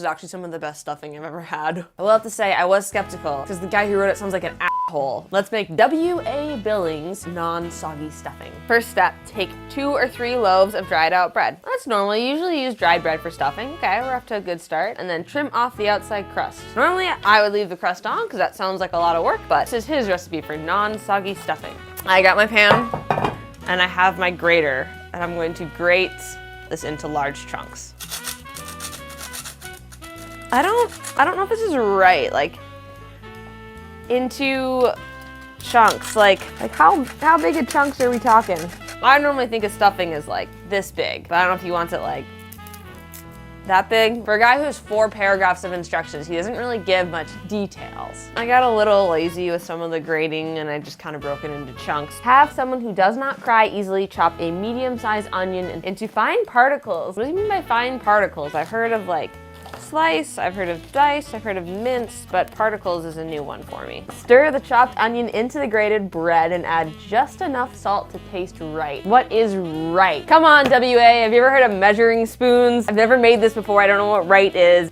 is actually some of the best stuffing I've ever had. I will have to say, I was skeptical because the guy who wrote it sounds like an asshole. Let's make W.A. Billings non-soggy stuffing. First step, take 2 or 3 loaves of dried out bread. That's normal, you usually use dried bread for stuffing. Okay, we're off to a good start. And then trim off the outside crust. Normally, I would leave the crust on because that sounds like a lot of work, but this is his recipe for non-soggy stuffing. I got my pan and I have my grater and I'm going to grate this into large chunks. I don't know if this is right, like into chunks, like how big of chunks are we talking? I normally think of stuffing as like this big, but I don't know if he wants it like that big. For a guy who has 4 paragraphs of instructions, he doesn't really give much details. I got a little lazy with some of the grating and I just kind of broke it into chunks. Have someone who does not cry easily chop a medium-sized onion into fine particles. What do you mean by fine particles? I've heard of like slice, I've heard of dice, I've heard of mince, but particles is a new one for me. Stir the chopped onion into the grated bread and add just enough salt to taste right. What is right? Come on, WA, have you ever heard of measuring spoons? I've never made this before, I don't know what right is.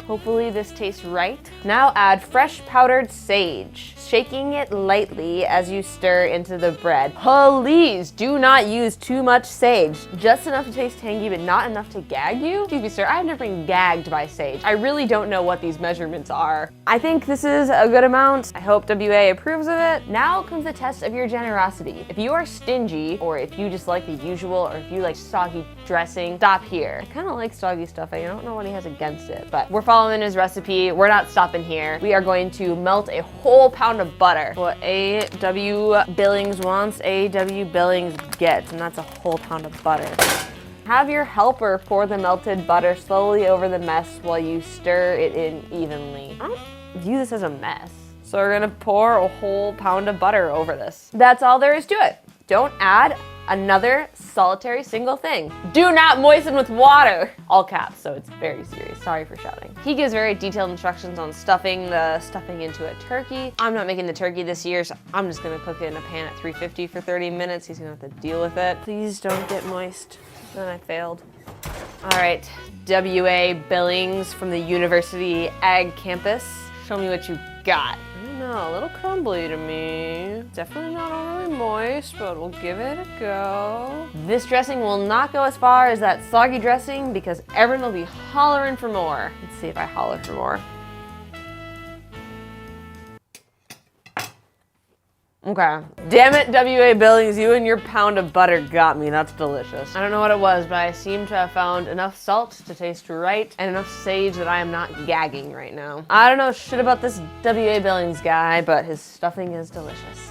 Hopefully this tastes right. Now add fresh powdered sage, shaking it lightly as you stir into the bread. Please do not use too much sage. Just enough to taste tangy, but not enough to gag you. Excuse me, sir, I've never been gagged by sage. I really don't know what these measurements are. I think this is a good amount. I hope WA approves of it. Now comes the test of your generosity. If you are stingy, or if you just like the usual, or if you like soggy dressing, stop here. I kind of like soggy stuffing. I don't know what he has against it, but we're following his recipe. We're not stopping here. We are going to melt a whole pound of butter. What A.W. Billings wants, A.W. Billings gets, and that's a whole pound of butter. Have your helper pour the melted butter slowly over the mess while you stir it in evenly. I don't view this as a mess. So we're gonna pour a whole pound of butter over this. That's all there is to it. Don't add another solitary single thing. Do not moisten with water. All caps, so it's very serious. Sorry for shouting. He gives very detailed instructions on stuffing the stuffing into a turkey. I'm not making the turkey this year, so I'm just gonna cook it in a pan at 350 for 30 minutes. He's gonna have to deal with it. Please don't get moist. Then I failed. All right, W.A. Billings from the University Ag Campus. Show me what you got. I don't know, a little crumbly to me. Definitely not overly moist, but we'll give it a go. This dressing will not go as far as that soggy dressing because everyone will be hollering for more. Let's see if I holler for more. Okay. Damn it, W.A. Billings, you and your pound of butter got me. That's delicious. I don't know what it was, but I seem to have found enough salt to taste right and enough sage that I am not gagging right now. I don't know shit about this W.A. Billings guy, but his stuffing is delicious.